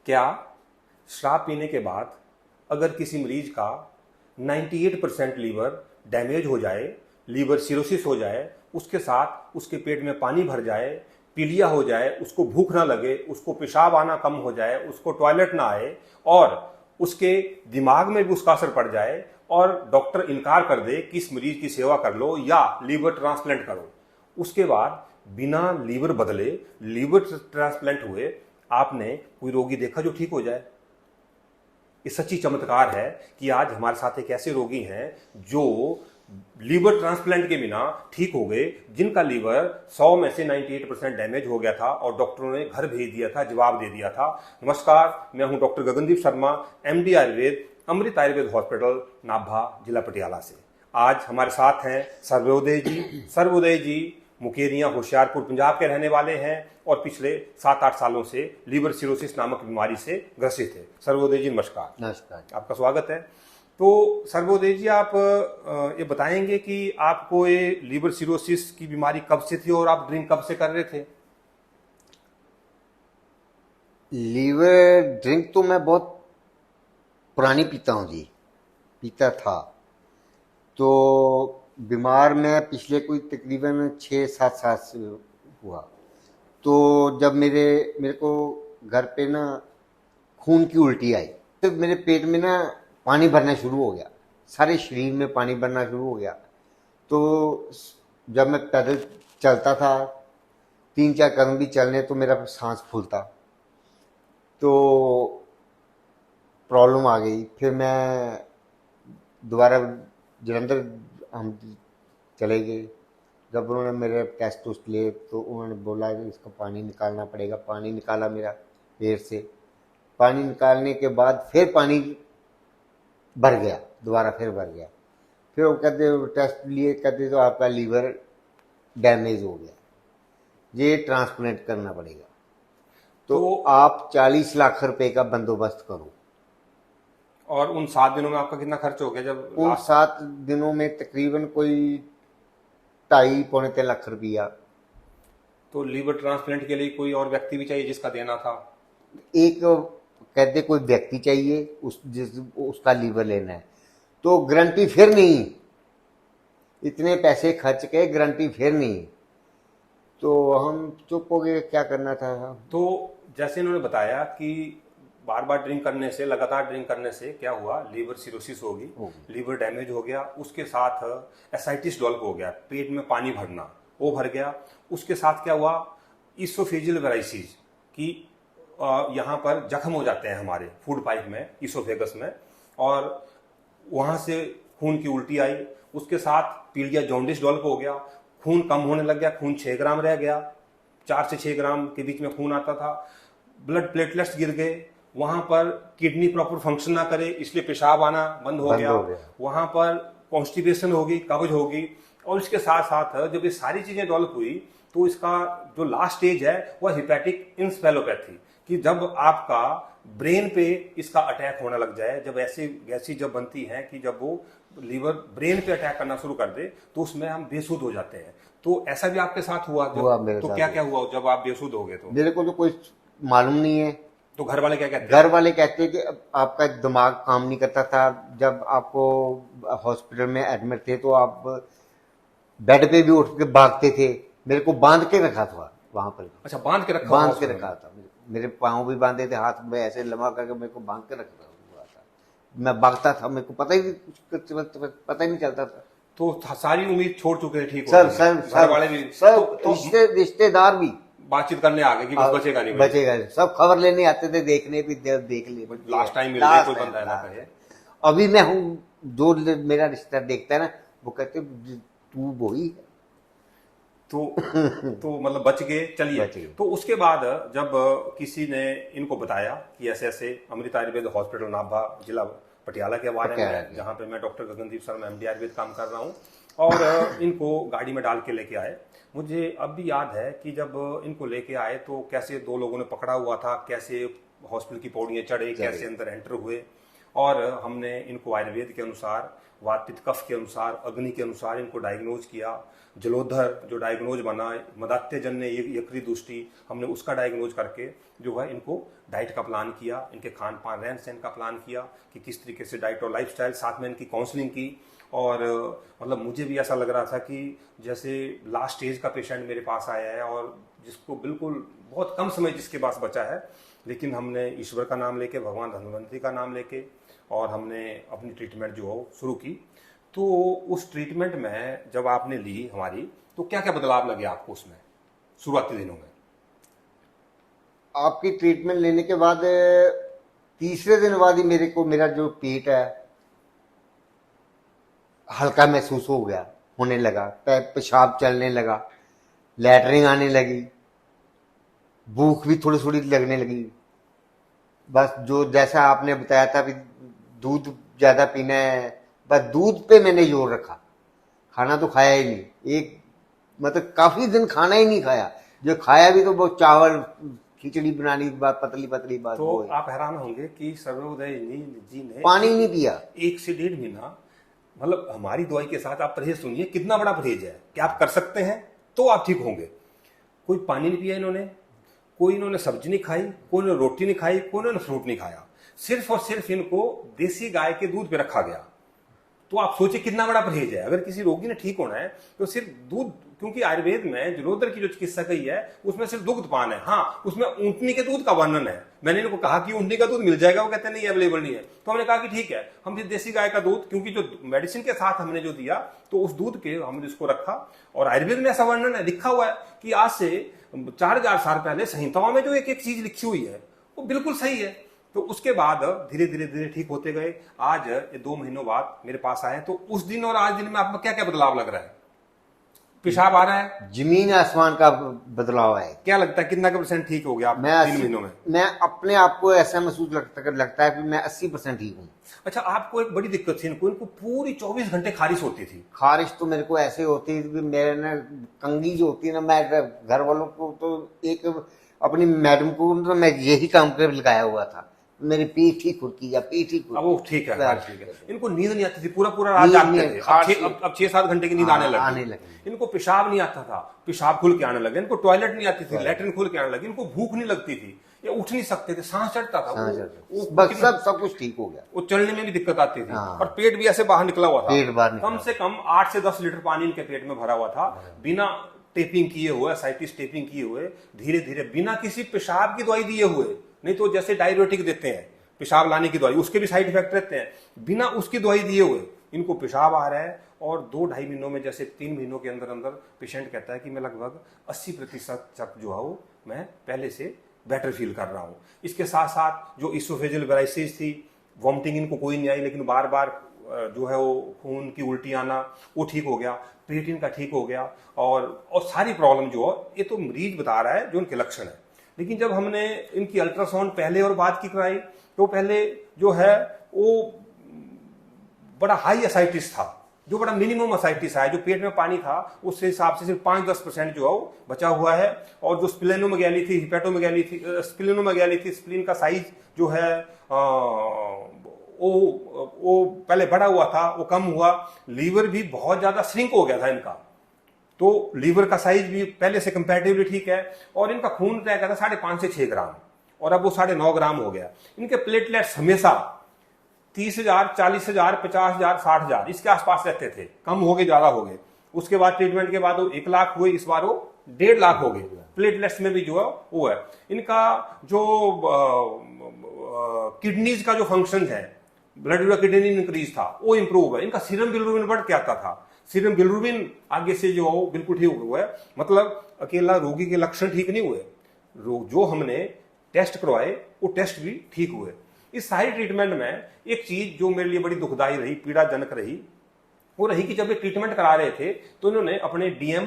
क्या शराब पीने के बाद अगर किसी मरीज का 98% लीवर डैमेज हो जाए, लीवर सिरोसिस हो जाए, उसके साथ उसके पेट में पानी भर जाए, पीलिया हो जाए, उसको भूख ना लगे, उसको पेशाब आना कम हो जाए, उसको टॉयलेट ना आए और उसके दिमाग में भी उसका असर पड़ जाए और डॉक्टर इनकार कर दे कि इस मरीज की सेवा कर लो या लीवर ट्रांसप्लांट करो, उसके बाद बिना लीवर बदले लीवर ट्रांसप्लांट हुए आपने कोई रोगी देखा जो ठीक हो जाए? ये सच्ची चमत्कार है कि आज हमारे साथ एक ऐसे रोगी हैं जो लीवर ट्रांसप्लांट के बिना ठीक हो गए, जिनका लीवर 100 में से 98% डैमेज हो गया था और डॉक्टरों ने घर भेज दिया था, जवाब दे दिया था। नमस्कार, मैं हूं डॉक्टर गगनदीप शर्मा, एमडी आयुर्वेद, अमृत आयुर्वेद हॉस्पिटल, नाभा, जिला पटियाला से। आज हमारे साथ हैं सर्वोदय जी। सर्वोदय जी मुकेरियां, होशियारपुर, पंजाब के रहने वाले हैं और पिछले 7-8 सालों से लीवर सिरोसिस नामक बीमारी से ग्रसित है। सर्वोदय जी नमस्कार। नमस्कार, आपका स्वागत है। तो सर्वोदय जी, आप ये बताएंगे कि आपको ये लीवर सिरोसिस की बीमारी कब से थी और आप ड्रिंक कब से कर रहे थे? लीवर ड्रिंक तो मैं बहुत पुरानी पीता हूँ जी, पीता था। तो बीमार मैं पिछले कोई तकरीबन 6-7 साल से हुआ। तो जब मेरे को घर पे ना खून की उल्टी आई, तो मेरे पेट में ना पानी भरना शुरू हो गया, सारे शरीर में पानी भरना शुरू हो गया। तो जब मैं पैदल चलता था, 3-4 कदम भी चलने तो मेरा सांस फूलता, तो प्रॉब्लम आ गई। फिर मैं दोबारा जलंधर हम चले गए। जब उन्होंने मेरे टेस्ट टूस्ट लिए तो उन्होंने बोला कि इसका पानी निकालना पड़ेगा। पानी निकाला मेरा पेट से। पानी निकालने के बाद फिर पानी भर गया, दोबारा फिर भर गया। फिर वो कहते टेस्ट लिए, कहते तो आपका लीवर डैमेज हो गया, ये ट्रांसप्लांट करना पड़ेगा। तो आप 40 लाख रुपए का बंदोबस्त करो। और उन 7 दिनों में आपका कितना खर्च हो गया? जब उन 7 दिनों में तकरीबन कोई 2.5-3 लाख रुपया। तो लीवर ट्रांसप्लांट के लिए कोई और व्यक्ति भी चाहिए जिसका देना था? एक कहते कोई व्यक्ति चाहिए उसका लीवर लेना है, तो गारंटी फिर नहीं, इतने पैसे खर्च के गारंटी फिर नहीं। तो हम चुप हो गए, क्या करना था। तो जैसे इन्होंने बताया कि बार बार ड्रिंक करने से, लगातार ड्रिंक करने से क्या हुआ, लीवर सिरोसिस होगी, लीवर डैमेज हो गया, उसके साथ एसाइटिस डेवलप हो गया, पेट में पानी भरना वो भर गया। उसके साथ क्या हुआ, इसोफेजियल वेराइसिस की यहाँ पर जख्म हो जाते हैं हमारे फूड पाइप में, इसोफेगस में, और वहाँ से खून की उल्टी आई। उसके साथ पीलिया जॉन्डिस डेवलप हो गया, खून कम होने लग गया, खून 6 ग्राम रह गया, 4 से 6 ग्राम के बीच में खून आता था। ब्लड प्लेटलेट्स गिर गए, वहां पर किडनी प्रॉपर फंक्शन ना करे इसलिए पेशाब आना बंद हो गया। वहां पर कॉन्स्टिपेशन होगी, कब्ज होगी। और इसके साथ साथ जब ये सारी चीजें डेवलप हुई तो इसका जो लास्ट स्टेज है वह हिपैटिक इंसेफेलोपैथी, कि जब आपका ब्रेन पे इसका अटैक होने लग जाए, जब ऐसी गैसी जब बनती है कि जब वो लीवर ब्रेन पे अटैक करना शुरू कर दे तो उसमें हम बेसुध हो जाते हैं। तो ऐसा भी आपके साथ हुआ? तो क्या क्या हुआ जब आप बेसुध हो गए? तो मेरे को तो कोई मालूम नहीं है। तो घर वाले क्या कहते हैं? घर वाले कहते हैं कि आपका दिमाग काम नहीं करता था। जब आपको हॉस्पिटल में एडमिट थे तो आप बेड पे भी उठ के भागते थे। मेरे को बांध के रखा था वहां पर। अच्छा, बांध के रखा था। मेरे पाँव भी बांधे थे, हाथ में ऐसे लम्बा करके मेरे को बांध के रखा था। मैं भागता था, मेरे को पता ही नहीं चलता था। तो सारी उम्मीद छोड़ चुके थे? ठीक सर वाले भी सब रिश्तेदार भी बातचीत करने आ गए कि बचेगा नहीं, बचेगा। सब खबर लेने आते थे, देखने भी, देख ले लास्ट टाइम मिल गए, कोई बंदा है ना कहे। अभी मैं हूँ, जो मेरा रिश्ता देखता है ना वो कहते तू वही है। तो मतलब बच गए, चलिए। तो उसके बाद जब किसी ने इनको बताया कि ऐसे ऐसे अमृत आयुर्वेद हॉस्पिटल, नाभा, जिला पटियाला के बारे में, जहाँ पे मैं डॉक्टर गगनदीप शर्मा एमडी आयुर्वेद काम कर रहा हूँ, और इनको गाड़ी में डाल के लेके आए। मुझे अब भी याद है कि जब इनको लेके आए तो कैसे 2 लोगों ने पकड़ा हुआ था, कैसे हॉस्पिटल की पौड़ियाँ चढ़े, कैसे अंदर एंटर हुए, और हमने इनको आयुर्वेद के अनुसार, वात पित्त कफ के अनुसार, अग्नि के अनुसार इनको डायग्नोज किया। जलोधर जो डायग्नोज बना, मदात्यजन्य यकृत दुष्टि, हमने उसका डायग्नोज करके जो है इनको डाइट का प्लान किया, इनके खान पान रहन सहन का प्लान किया कि किस तरीके से डाइट और लाइफस्टाइल, साथ में इनकी काउंसलिंग की। और मतलब मुझे भी ऐसा लग रहा था कि जैसे लास्ट स्टेज का पेशेंट मेरे पास आया है और जिसको बिल्कुल बहुत कम समय जिसके पास बचा है, लेकिन हमने ईश्वर का नाम लेके, भगवान धन्वंतरी का नाम लेके और हमने अपनी ट्रीटमेंट जो हो शुरू की। तो उस ट्रीटमेंट में जब आपने ली हमारी, तो क्या क्या बदलाव लगे आपको उसमें शुरुआती दिनों में? आपकी ट्रीटमेंट लेने के बाद तीसरे दिन बाद ही मेरे को मेरा जो पेट है हल्का महसूस हो गया, होने लगा, पेशाब चलने लगा, लैटरिन आने लगी, भूख भी थोड़ी थोड़ी लगने लगी। बस जो जैसा आपने बताया था भी दूध ज्यादा पीना है, बस दूध पे मैंने जोर रखा। खाना तो खाया ही नहीं, एक मतलब काफी दिन खाना ही नहीं खाया। जो खाया भी तो वो चावल खिचड़ी बनानी, बात पतली पतली बात। तो आप हैरान होंगे कि सर्वोदय जी ने पानी नहीं पिया 1 से 1.5 महीना, मतलब हमारी दवाई के साथ। आप परहेज सुनिए, कितना बड़ा परहेज है कि आप कर सकते हैं तो आप ठीक होंगे। कोई पानी नहीं पिया इन्होंने, कोई इन्होंने सब्जी नहीं खाई, कोई इन्होंने रोटी नहीं खाई, कोई इन्होंने फ्रूट नहीं खाया। सिर्फ और सिर्फ इनको देसी गाय के दूध पे रखा गया। तो आप सोचिए कितना बड़ा परहेज है। अगर किसी रोगी ने ठीक होना है तो सिर्फ दूध, क्योंकि आयुर्वेद में जलोदर की जो चिकित्सा कही है उसमें सिर्फ दुग्धपान है। हाँ, उसमें ऊंटनी के दूध का वर्णन है। मैंने इनको कहा कि ऊंटनी का दूध मिल जाएगा, वो कहते हैं नहीं अवेलेबल नहीं है। तो हमने कहा कि ठीक है, हम फिर देसी गाय का दूध, क्योंकि जो मेडिसिन के साथ हमने जो दिया तो उस दूध के हमने इसको रखा। और आयुर्वेद में ऐसा वर्णन है, लिखा हुआ है कि आज से 4000 साल पहले संहिताओं में जो एक एक चीज लिखी हुई है वो बिल्कुल सही है। तो उसके बाद धीरे धीरे धीरे ठीक होते गए। आज 2 महीनों बाद मेरे पास आए, तो उस दिन और आज दिन में आपको क्या क्या बदलाव लग रहा है? पेशाब आ रहा है, जमीन आसमान का बदलाव है। क्या लगता है कितना का % ठीक हो गया आप 3 महीनों में? मैं अपने आप को ऐसा महसूस लगता है कि मैं 80% ठीक हूँ। अच्छा, आपको एक बड़ी दिक्कत थी, इनको पूरी 24 घंटे खारिश होती थी। खारिश तो मेरे को ऐसे होती थी कि मेरे ना कंगी जो होती है ना, मैं घर वालों को तो एक अपनी मैडम को तो मैं यही काम कर लगाया हुआ था, मेरी पीठ ही खुरकी या पीठ ही खुरकी। अब वो ठीक है, ठीक है। इनको नींद नहीं आती थी, पूरा पूरा रात जागते थे। अब 6-7 घंटे की नींद आने लगी। इनको पेशाब नहीं आता था, पेशाब खुल के आने लगे। इनको टॉयलेट नहीं आती थी, लैट्रिन खुल के आने लगी। इनको भूख नहीं लगती थी, ये उठ नहीं सकते थे, सांस चढ़ता था, बस सब कुछ ठीक हो गया। वो चलने में भी दिक्कत आती थी और पेट भी ऐसे बाहर निकला हुआ था। पेट बाहर कम से कम 8 से 10 लीटर पानी इनके पेट में भरा हुआ था, बिना टेपिंग किए हुए, एसाइटिस टेपिंग किए हुए, धीरे धीरे, बिना किसी पेशाब की दवाई दिए हुए। नहीं तो जैसे डायबिटिक देते हैं पेशाब लाने की दवाई, उसके भी साइड इफेक्ट रहते हैं। बिना उसकी दवाई दिए हुए इनको पेशाब आ रहा है। और 2-2.5 महीनों में, जैसे 3 महीनों के अंदर अंदर पेशेंट कहता है कि मैं लगभग 80% तक जो है मैं पहले से बेटर फील कर रहा हूँ। इसके साथ साथ जो इसोफेजियल वेराइसिस थी, वॉमिटिंग इनको कोई नहीं आई, लेकिन बार बार जो है वो खून की उल्टी आना, वो ठीक हो गया। पेट इनका ठीक हो गया। और सारी प्रॉब्लम जो है, ये तो मरीज बता रहा है जो उनके लक्षण है। लेकिन जब हमने इनकी अल्ट्रासाउंड पहले और बाद की कराई, तो पहले जो है वो बड़ा हाई एसाइटिस था, जो बड़ा मिनिमम एसाइटिस है, जो पेट में पानी था उससे हिसाब से सिर्फ 5-10% जो है वो बचा हुआ है। और जो स्प्लेनोमेगाली थी, हिपेटोमेगाली थी, स्प्लेनोमेगाली थी, स्प्लीन का साइज जो है वो पहले बढ़ा हुआ था, वो कम हुआ। लीवर भी बहुत ज्यादा श्रिंक हो गया था इनका, तो लीवर का साइज भी पहले से कंपैरेटिवली ठीक है। और इनका खून तय करता 5.5 से 6 ग्राम, और अब वो 9.5 ग्राम हो गया। इनके प्लेटलेट्स हमेशा 30,000, 40,000, 50,000, 60,000 इसके आसपास रहते थे, कम हो गए, ज्यादा हो गए। उसके बाद ट्रीटमेंट के बाद वो 1 लाख हुए, इस बार वो 1.5 लाख हो गए। प्लेटलेट्स में भी जो है वो है। इनका जो किडनीज का जो फंक्शन है, ब्लड किडनी इंक्रीज था, वो इंप्रूव है। इनका सीरम बिलिरुबिन बढ़ के आता था, सीरम बिलिरुबिन आगे से जो है बिल्कुल ठीक हुआ है। मतलब अकेला रोगी के लक्षण ठीक नहीं हुए, जो हमने टेस्ट करवाए वो टेस्ट भी ठीक हुए। इस सारी ट्रीटमेंट में एक चीज जो मेरे लिए बड़ी दुखदाई रही, पीड़ाजनक रही, वो रही कि जब ये ट्रीटमेंट करा रहे थे तो इन्होंने अपने डीएम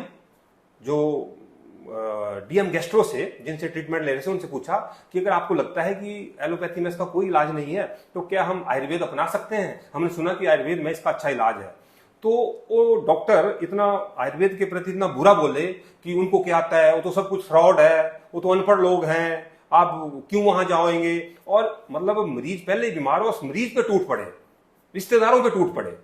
गैस्ट्रो से, जिनसे ट्रीटमेंट ले रहे थे, उनसे पूछा कि अगर आपको लगता है कि एलोपैथी में इसका कोई इलाज नहीं है तो क्या हम आयुर्वेद अपना सकते हैं? हमने सुना कि आयुर्वेद में इसका अच्छा इलाज है। तो वो डॉक्टर इतना आयुर्वेद के प्रति इतना बुरा बोले कि उनको क्या आता है, वो तो सब कुछ फ्रॉड है, वो तो अनपढ़ लोग हैं, आप क्यों वहां जाओगे, और मतलब मरीज पहले ही बीमार हो, उस मरीज पे टूट पड़े, रिश्तेदारों पे टूट पड़े।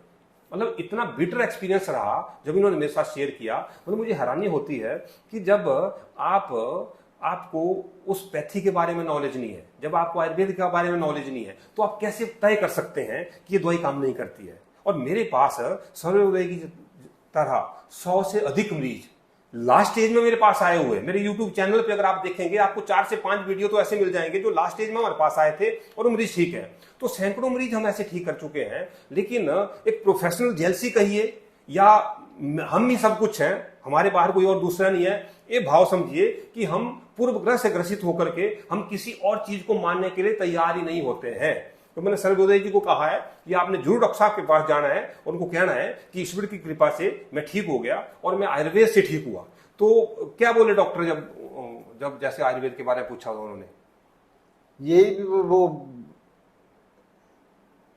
मतलब इतना बिटर एक्सपीरियंस रहा जब इन्होंने मेरे साथ शेयर किया। मतलब मुझे हैरानी होती है कि जब आपको उस पैथी के बारे में नॉलेज नहीं है, जब आपको आयुर्वेद के बारे में नॉलेज नहीं है, तो आप कैसे तय कर सकते हैं कि ये दवाई काम नहीं करती है। और मेरे पास सर्वोदय की तरह 100 से अधिक मरीज लास्ट स्टेज में मेरे पास आए हुए। मेरे YouTube चैनल पे अगर आप देखेंगे आपको 4 से 5 वीडियो तो ऐसे मिल जाएंगे जो लास्ट स्टेज में हमारे पास आए थे और वो मरीज ठीक है। तो सैकड़ों मरीज हम ऐसे ठीक कर चुके हैं। लेकिन एक प्रोफेशनल जेलसी कहिए या हम ही सब कुछ हैं, हमारे बाहर कोई और दूसरा नहीं है, ये भाव समझिए कि हम पूर्वग्रह से ग्रसित होकर के हम किसी और चीज को मानने के लिए तैयार ही नहीं होते हैं। तो मैंने सर्वोदय जी को कहा है कि आपने जरूर डॉक्टर साहब के पास जाना है और उनको कहना है कि ईश्वर की कृपा से मैं ठीक हो गया और मैं आयुर्वेद से ठीक हुआ। तो क्या बोले डॉक्टर जब जैसे आयुर्वेद के बारे में पूछा उन्होंने? ये वो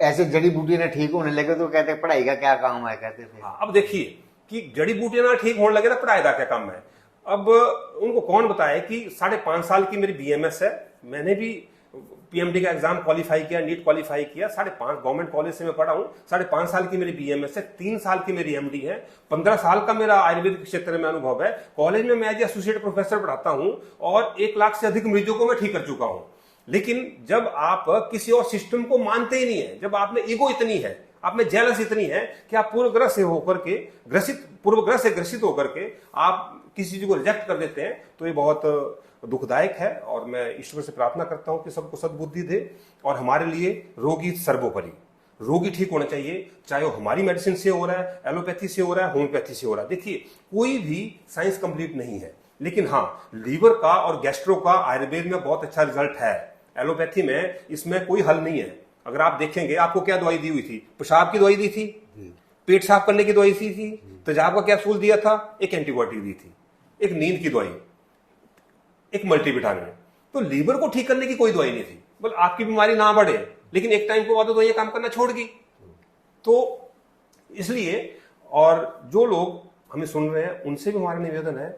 ऐसे जड़ी बूटी ने ठीक होने लगे तो कहते पढ़ाई का क्या काम है, कहते थे। हाँ, अब देखिए कि जड़ी बूटियां ना ठीक होने लगे तो पढ़ाई का क्या काम है। अब उनको कौन बताए कि 5.5 साल की मेरी BMS है, मैंने भी PMD का एग्जाम क्वालिफाई किया, नीट क्वालिफाई किया, 5.5 गवर्नमेंट कॉलेज से मैं पढ़ा हूं, 5.5 साल की मेरी BMS है, 3 साल की मेरी MD है, 15 साल का मेरा आयुर्वेद क्षेत्र में अनुभव है। कॉलेज में मैं एज एसोसिएट प्रोफेसर पढ़ाता हूं और 1 लाख से अधिक मरीजों को मैं ठीक कर चुका हूं। लेकिन जब आप किसी और सिस्टम को मानते ही नहीं है, जब आप में ईगो इतनी है, आप में जेलस इतनी है कि आप पूर्वग्रह से ग्रसित होकर के आप किसी चीज को रिजेक्ट कर देते हैं, तो ये बहुत दुखदायक है। और मैं ईश्वर से प्रार्थना करता हूं कि सबको सद्बुद्धि दे और हमारे लिए रोगी सर्वोपरि, रोगी ठीक होना चाहिए, चाहे वो हमारी मेडिसिन से हो रहा है, एलोपैथी से हो रहा है, होम्योपैथी से हो रहा है। देखिए कोई भी साइंस कंप्लीट नहीं है, लेकिन हाँ लीवर का और गैस्ट्रो का आयुर्वेद में बहुत अच्छा रिजल्ट है। एलोपैथी में इसमें कोई हल नहीं है। अगर आप देखेंगे आपको क्या दवाई दी हुई थी, पेशाब की दवाई दी थी, पेट साफ करने की दवाई दी थी, तेजाब का कैप्सूल दिया था, एक एंटीबायोटिक दी थी, एक नींद की दवाई, एक मल्टीविटामिन। तो लीवर को ठीक करने की कोई दवाई नहीं थी। बोल आपकी बीमारी ना बढ़े, लेकिन एक टाइम के बाद तो ये काम करना छोड़ गई। तो इसलिए और जो लोग हमें सुन रहे हैं उनसे भी हमारा निवेदन है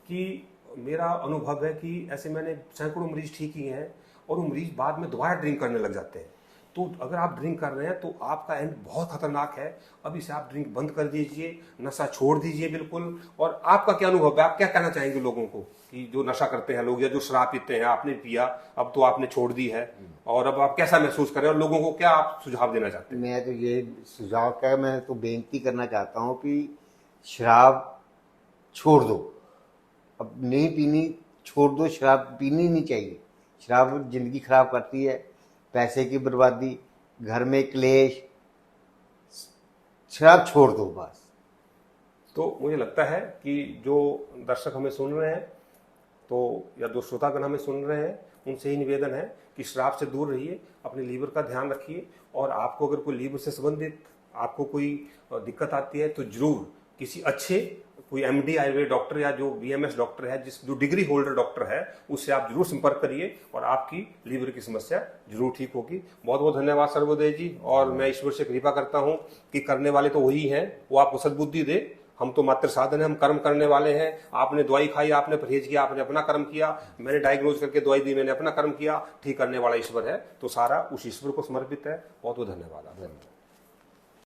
कि मेरा अनुभव है कि ऐसे मैंने सैकड़ों मरीज ठीक किए हैं और वो मरीज बाद में दोबारा ड्रिंक करने लग जाते हैं। तो अगर आप ड्रिंक कर रहे हैं तो आपका एंड बहुत खतरनाक है। अभी से आप ड्रिंक बंद कर दीजिए, नशा छोड़ दीजिए बिल्कुल। और आपका क्या अनुभव है, आप क्या कहना चाहेंगे लोगों को कि जो नशा करते हैं लोग या जो शराब पीते हैं, आपने पिया अब तो आपने छोड़ दी है और अब आप कैसा महसूस कर रहे हैं और लोगों को क्या आप सुझाव देना चाहते हैं? मैं तो ये सुझाव क्या, मैं तो बेनती करना चाहता हूँ कि शराब छोड़ दो, अब नहीं पीनी, छोड़ दो, शराब पीनी नहीं चाहिए। शराब जिंदगी खराब करती है, पैसे की बर्बादी, घर में क्लेश, शराब छोड़ दो बस। तो मुझे लगता है कि जो दर्शक हमें सुन रहे हैं तो या जो श्रोतागण हमें सुन रहे हैं उनसे ही निवेदन है कि शराब से दूर रहिए, अपने लीवर का ध्यान रखिए। और आपको अगर कोई लीवर से संबंधित आपको कोई दिक्कत आती है तो जरूर किसी अच्छे कोई MD आयुर्वेद डॉक्टर या जो BMS डॉक्टर है, जो डिग्री होल्डर डॉक्टर है, उससे आप जरूर संपर्क करिए और आपकी लीवर की समस्या जरूर ठीक होगी। बहुत बहुत धन्यवाद सर्वोदय जी। और मैं ईश्वर से कृपा करता हूं कि करने वाले तो वही हैं, वो आपको सद्बुद्धि दे। हम तो मात्र साधन है, हम कर्म करने वाले हैं। आपने दवाई खाई, आपने परहेज किया, आपने अपना कर्म किया, मैंने डायग्नोज करके दवाई दी, मैंने अपना कर्म किया। ठीक करने वाला ईश्वर है, तो सारा उस ईश्वर को समर्पित है। बहुत बहुत धन्यवाद।